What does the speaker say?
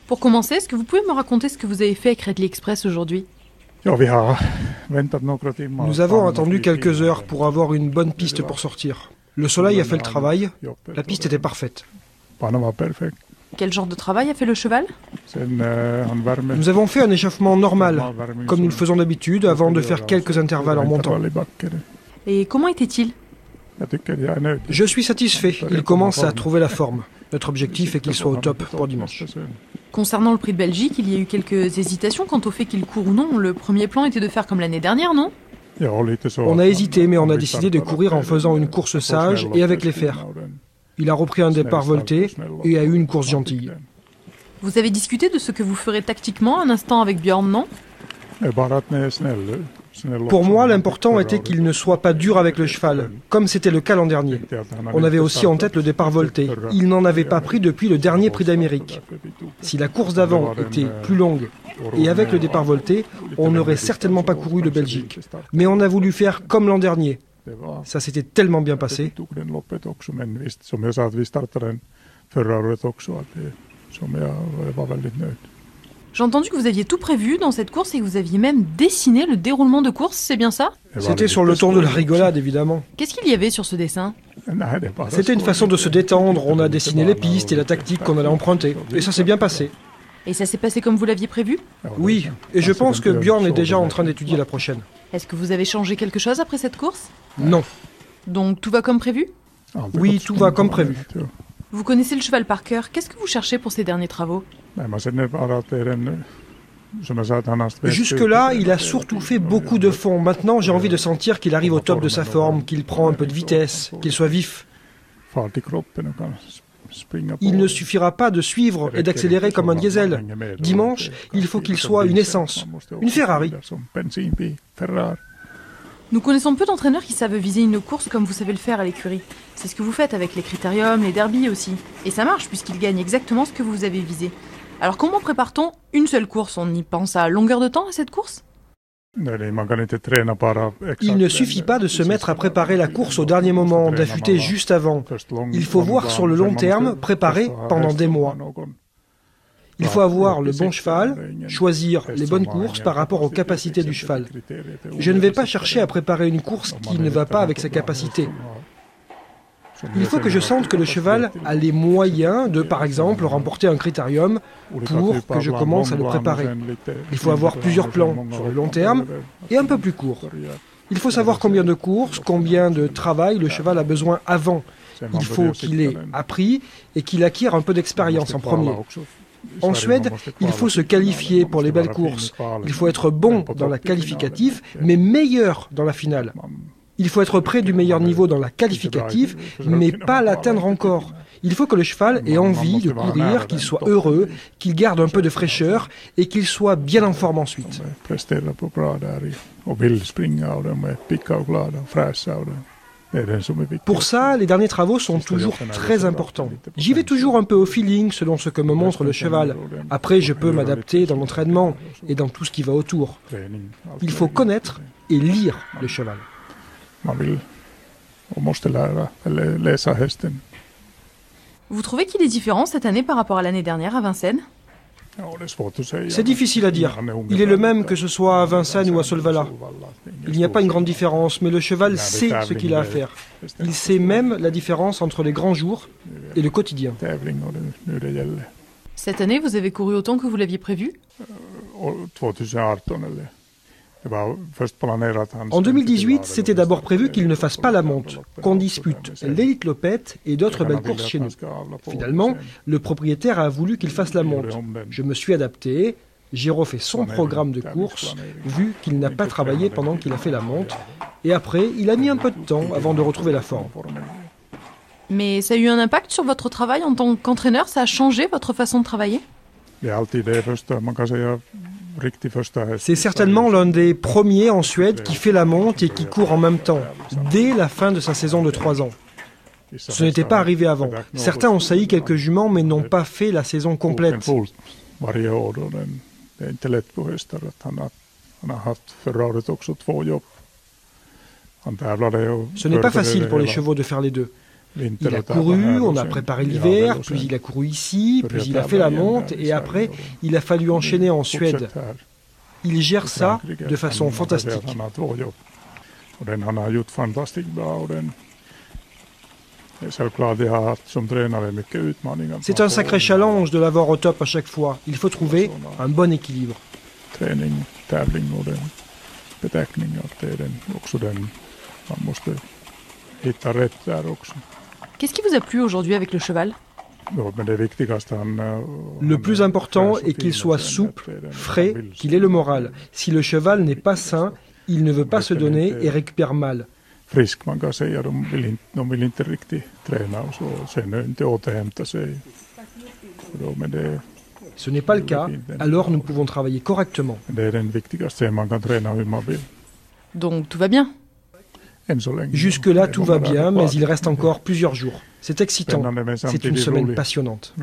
Pour commencer, est-ce que vous pouvez me raconter ce que vous avez fait avec Redley Express aujourd'hui? Nous avons attendu quelques heures pour avoir une bonne piste pour sortir. Le soleil a fait le travail, la piste était parfaite. Quel genre de travail a fait le cheval? Nous avons fait un échauffement normal, comme nous le faisons d'habitude, avant de faire quelques intervalles en montant. Et comment était-il? Je suis satisfait, il commence à trouver la forme. Notre objectif est qu'il soit au top pour dimanche. Concernant le prix de Belgique, il y a eu quelques hésitations quant au fait qu'il court ou non. Le premier plan était de faire comme l'année dernière, non? On a hésité, mais on a décidé de courir en faisant une course sage et avec les fers. Il a repris un départ volté et a eu une course gentille. Vous avez discuté de ce que vous ferez tactiquement un instant avec Björn, non? Pour moi, l'important était qu'il ne soit pas dur avec le cheval, comme c'était le cas l'an dernier. On avait aussi en tête le départ volté. Il n'en avait pas pris depuis le dernier prix d'Amérique. Si la course d'avant était plus longue et avec le départ volté, on n'aurait certainement pas couru le Belgique. Mais on a voulu faire comme l'an dernier. Ça s'était tellement bien passé. J'ai entendu que vous aviez tout prévu dans cette course et que vous aviez même dessiné le déroulement de course, c'est bien ça? C'était sur le ton de la rigolade, évidemment. Qu'est-ce qu'il y avait sur ce dessin? C'était une façon de se détendre, on a dessiné les pistes et la tactique qu'on allait emprunter. Et ça s'est bien passé. Et ça s'est passé comme vous l'aviez prévu? Oui, et je pense que Björn est déjà en train d'étudier la prochaine. Est-ce que vous avez changé quelque chose après cette course? Non. Donc tout va comme prévu? Oui, tout va comme prévu. Vous connaissez le cheval par cœur, qu'est-ce que vous cherchez pour ces derniers travaux? Jusque-là, il a surtout fait beaucoup de fond. Maintenant, j'ai envie de sentir qu'il arrive au top de sa forme, qu'il prend un peu de vitesse, qu'il soit vif. Il ne suffira pas de suivre et d'accélérer comme un diesel. Dimanche, il faut qu'il soit une essence, une Ferrari. Nous connaissons peu d'entraîneurs qui savent viser une course comme vous savez le faire à l'écurie. C'est ce que vous faites avec les critériums, les derbies aussi. Et ça marche puisqu'ils gagnent exactement ce que vous avez visé. Alors comment prépare-t-on une seule course? On y pense à longueur de temps à cette course? Il ne suffit pas de se mettre à préparer la course au dernier moment, d'affûter juste avant. Il faut voir sur le long terme, préparer pendant des mois. Il faut avoir le bon cheval, choisir les bonnes courses par rapport aux capacités du cheval. Je ne vais pas chercher à préparer une course qui ne va pas avec sa capacité. Il faut que je sente que le cheval a les moyens de, par exemple, remporter un critérium pour que je commence à le préparer. Il faut avoir plusieurs plans sur le long terme et un peu plus court. Il faut savoir combien de courses, combien de travail le cheval a besoin avant. Il faut qu'il ait appris et qu'il acquiert un peu d'expérience en premier. En Suède, il faut se qualifier pour les belles courses. Il faut être bon dans la qualificative, mais meilleur dans la finale. Il faut être près du meilleur niveau dans la qualificative, mais pas l'atteindre encore. Il faut que le cheval ait envie de courir, qu'il soit heureux, qu'il garde un peu de fraîcheur et qu'il soit bien en forme ensuite. Pour ça, les derniers travaux sont toujours très importants. J'y vais toujours un peu au feeling selon ce que me montre le cheval. Après, je peux m'adapter dans l'entraînement et dans tout ce qui va autour. Il faut connaître et lire le cheval. Vous trouvez qu'il est différent cette année par rapport à l'année dernière à Vincennes? C'est difficile à dire. Il est le même que ce soit à Vincennes ou à Solvalla. Il n'y a pas une grande différence, mais le cheval sait ce qu'il a à faire. Il sait même la différence entre les grands jours et le quotidien. Cette année, vous avez couru autant que vous l'aviez prévu? En 2018, c'était d'abord prévu qu'il ne fasse pas la monte, qu'on dispute l'élite Lopette et d'autres belles courses chez nous. Finalement, le propriétaire a voulu qu'il fasse la monte. Je me suis adapté, j'ai refait son programme de course, vu qu'il n'a pas travaillé pendant qu'il a fait la monte, et après, il a mis un peu de temps avant de retrouver la forme. Mais ça a eu un impact sur votre travail en tant qu'entraîneur? Ça a changé votre façon de travailler? C'est certainement l'un des premiers en Suède qui fait la monte et qui court en même temps, dès la fin de sa saison de 3 ans. Ce n'était pas arrivé avant. Certains ont sailli quelques juments mais n'ont pas fait la saison complète. Ce n'est pas facile pour les chevaux de faire les deux. Il a couru, on a préparé l'hiver, puis il a couru ici, puis il a fait la monte, et après, il a fallu enchaîner en Suède. Il gère ça de façon fantastique. C'est un sacré challenge de l'avoir au top à chaque fois. Il faut trouver un bon équilibre. Qu'est-ce qui vous a plu aujourd'hui avec le cheval? Le plus important est qu'il soit souple, frais, qu'il ait le moral. Si le cheval n'est pas sain, il ne veut pas se donner et récupère mal. Ce n'est pas le cas, alors nous pouvons travailler correctement. Donc tout va bien? Jusque-là, tout va bien, mais il reste encore plusieurs jours. C'est excitant. C'est une semaine passionnante.